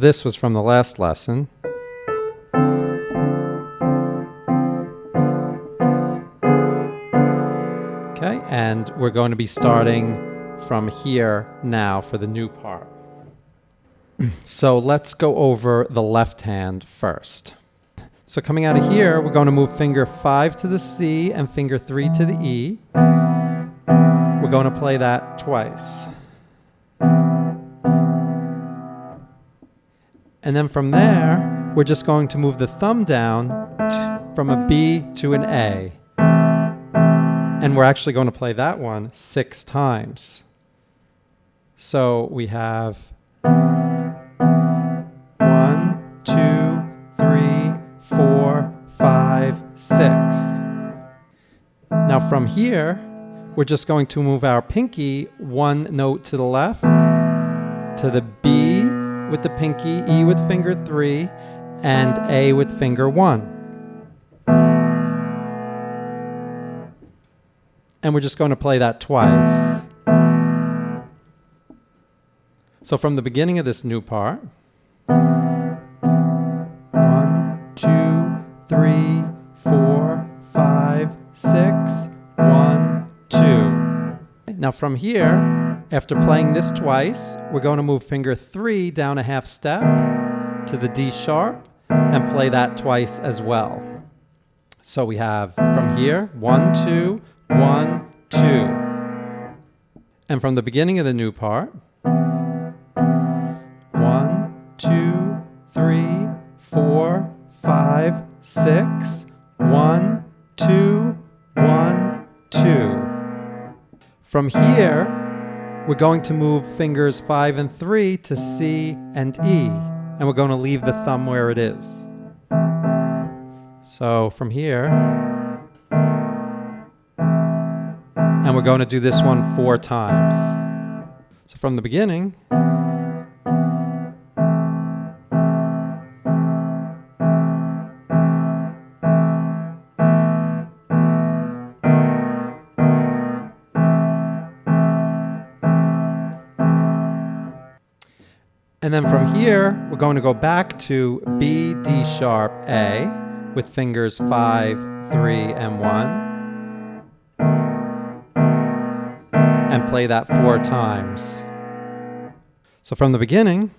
of this was from the last lesson. Okay, and we're going to be starting from here now for the new part. So let's go over the left hand first. So coming out of here, we're going to move finger 5 to the C and finger 3 to the E. We're going to play that twice. And then from there, we're just going to move the thumb down from a B to an A. And we're actually going to play that one 6 times. So we have 1, 2, 3, 4, 5, 6. Now from here, we're just going to move our pinky 1 note to the left, to the B with the pinky, E with finger 3, and A with finger 1. And we're just going to play that twice. So from the beginning of this new part, 1, 2, 3, 4, 5, 6, 1, 2. Now from here, after playing this twice, we're going to move finger 3 down a half step to the D sharp and play that twice as well. So we have from here, 1, 2, 1, 2. And from the beginning of the new part, 1, 2, 3, 4, 5, 6, 1, 2, 1, 2. From here, we're going to move fingers 5 and 3 to C and E, and we're going to leave the thumb where it is. So from here, and we're going to do this one 4 times. So from the beginning, and then from here, we're going to go back to B, D sharp, A with fingers 5, 3, and 1. And play that 4 times. So from the beginning,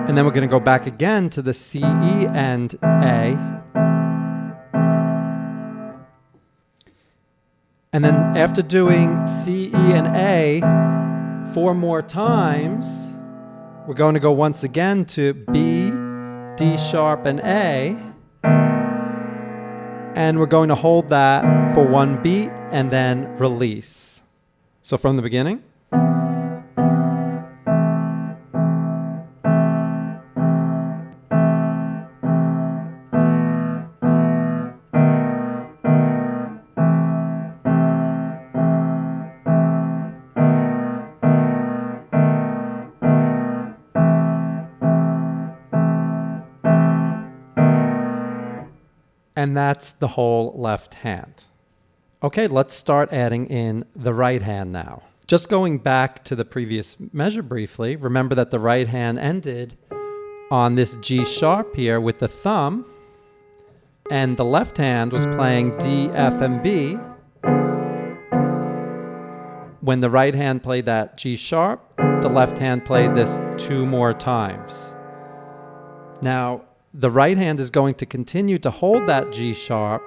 and then we're going to go back again to the C, E, and A. And then after doing C, E, and A 4 more times, we're going to go once again to B, D sharp, and A. And we're going to hold that for 1 beat and then release. So from the beginning. And that's the whole left hand. Okay, let's start adding in the right hand now. Just going back to the previous measure briefly, remember that the right hand ended on this G sharp here with the thumb, and the left hand was playing D, F, and B. When the right hand played that G sharp, the left hand played this 2 more times. Now, the right hand is going to continue to hold that G sharp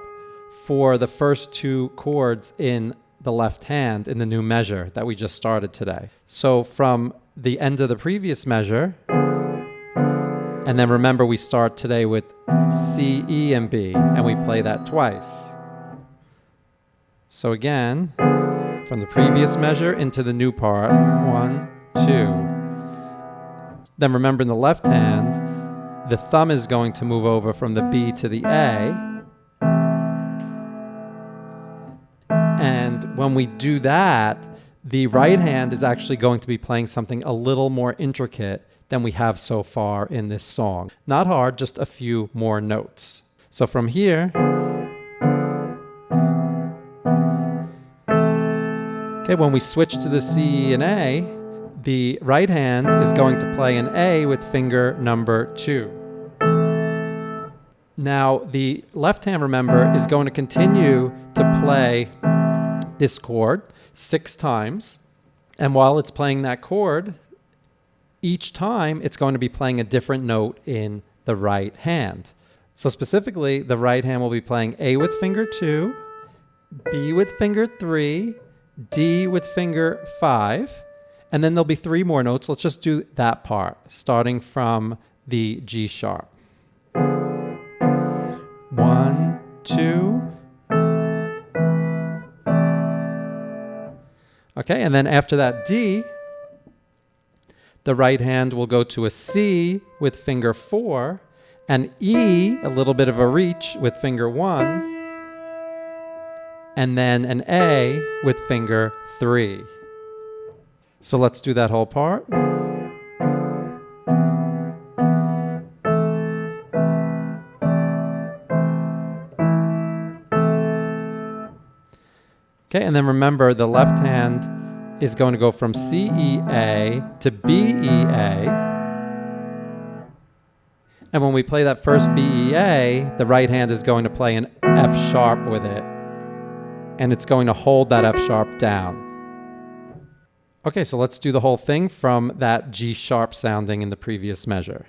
for the first 2 chords in the left hand in the new measure that we just started today. So from the end of the previous measure, and then remember we start today with C, E, and B, and we play that twice. So again, from the previous measure into the new part, 1, 2. Then remember in the left hand, the thumb is going to move over from the B to the A. And when we do that, the right hand is actually going to be playing something a little more intricate than we have so far in this song. Not hard, just a few more notes. So from here, okay, when we switch to the C and A, the right hand is going to play an A with finger number 2. Now, the left hand, remember, is going to continue to play this chord 6 times. And while it's playing that chord, each time it's going to be playing a different note in the right hand. So specifically, the right hand will be playing A with finger 2, B with finger 3, D with finger 5, and then there'll be 3 more notes. Let's just do that part, starting from the G sharp. 1, 2. Okay, and then after that D, the right hand will go to a C with finger 4, and E, a little bit of a reach with finger 1, and then an A with finger 3. So let's do that whole part. Okay, and then remember the left hand is going to go from C, E, A to B, E, A. And when we play that first B, E, A, the right hand is going to play an F sharp with it. And it's going to hold that F sharp down. Okay, so let's do the whole thing from that G sharp sounding in the previous measure.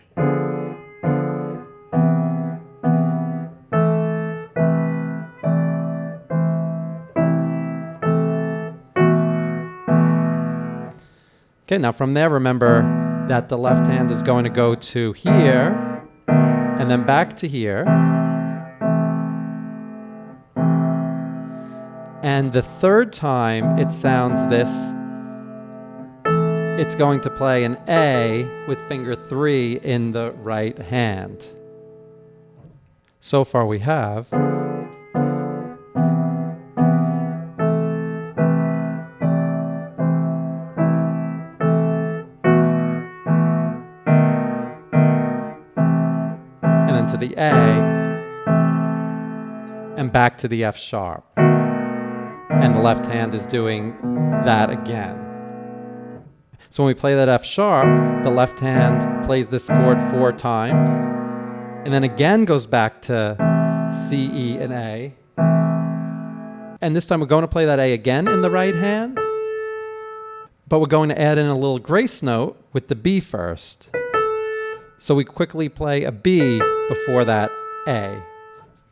Okay, now from there, remember that the left hand is going to go to here, and then back to here. And the third time it sounds this, it's going to play an A with finger 3 in the right hand. So far we have. To the A, and back to the F sharp. And the left hand is doing that again. So when we play that F sharp, the left hand plays this chord 4 times, and then again goes back to C, E, and A. And this time we're going to play that A again in the right hand, but we're going to add in a little grace note with the B first. So we quickly play a B before that A,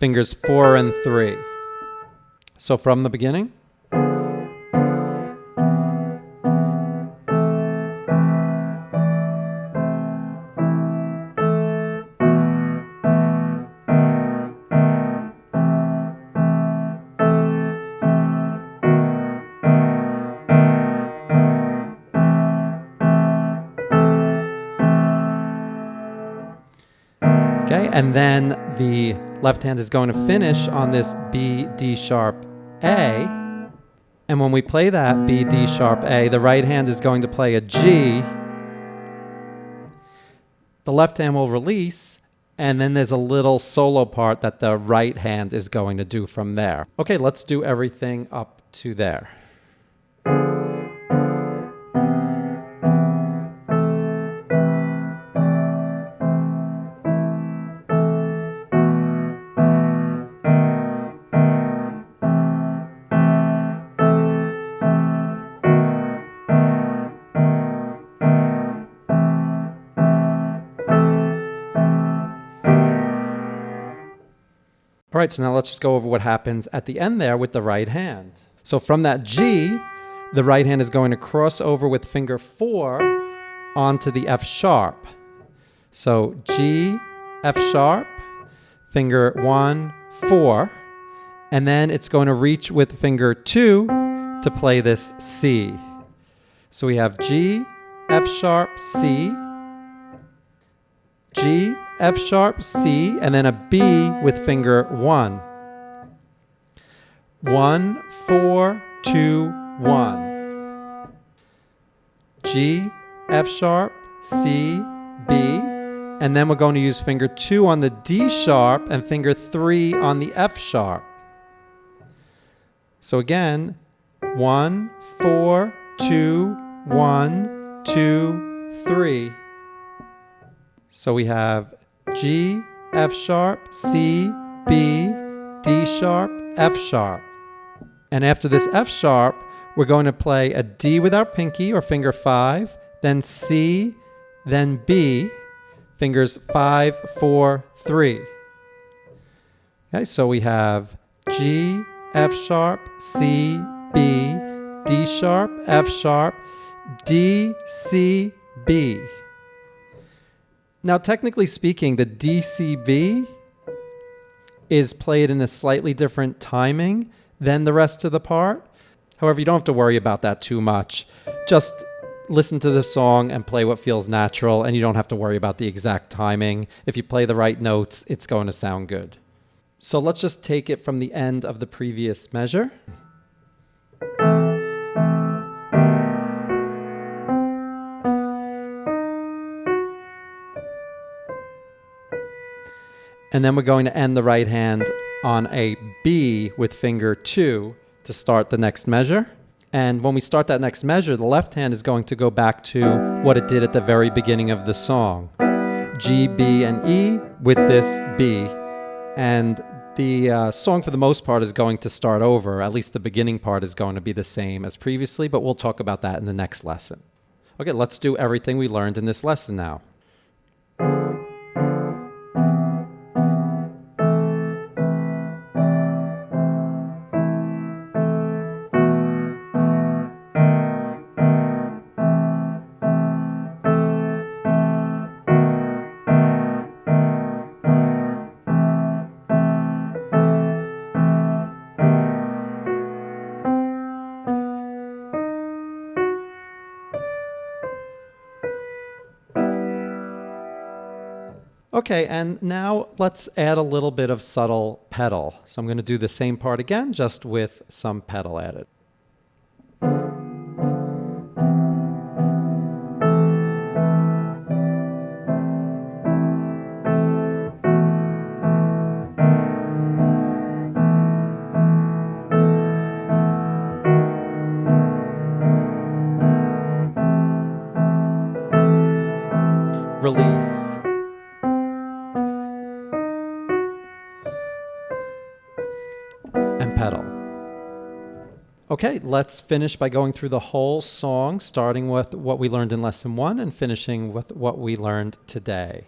fingers 4 and 3. So from the beginning. Okay, and then the left hand is going to finish on this B, D sharp, A. And when we play that B, D sharp, A, the right hand is going to play a G. The left hand will release, and then there's a little solo part that the right hand is going to do from there. Okay, let's do everything up to there. All right, so now let's just go over what happens at the end there with the right hand. So from that G, the right hand is going to cross over with finger 4 onto the F sharp. So G, F sharp, finger 1, 4, and then it's going to reach with finger 2 to play this C. So we have G, F sharp, C, G, F sharp, C, and then a B with finger 1. 1, 4, 2, 1. G, F sharp, C, B, and then we're going to use finger 2 on the D sharp and finger 3 on the F sharp. So again, 1, 4, 2, 1, 2, 3. So we have G, F sharp, C, B, D sharp, F sharp. And after this F sharp, we're going to play a D with our pinky or finger 5, then C, then B, fingers 5, 4, 3. Okay, so we have G, F sharp, C, B, D sharp, F sharp, D, C, B. Now, technically speaking, the D, C, B is played in a slightly different timing than the rest of the part. However, you don't have to worry about that too much. Just listen to the song and play what feels natural, and you don't have to worry about the exact timing. If you play the right notes, it's going to sound good. So let's just take it from the end of the previous measure. And then we're going to end the right hand on a B with finger 2 to start the next measure. And when we start that next measure, the left hand is going to go back to what it did at the very beginning of the song. G, B, and E with this B. And the song for the most part is going to start over. At least the beginning part is going to be the same as previously, but we'll talk about that in the next lesson. Okay, let's do everything we learned in this lesson now. Okay, and now let's add a little bit of subtle pedal. So I'm going to do the same part again, just with some pedal added. Release. And pedal. Okay, let's finish by going through the whole song, starting with what we learned in lesson 1 and finishing with what we learned today.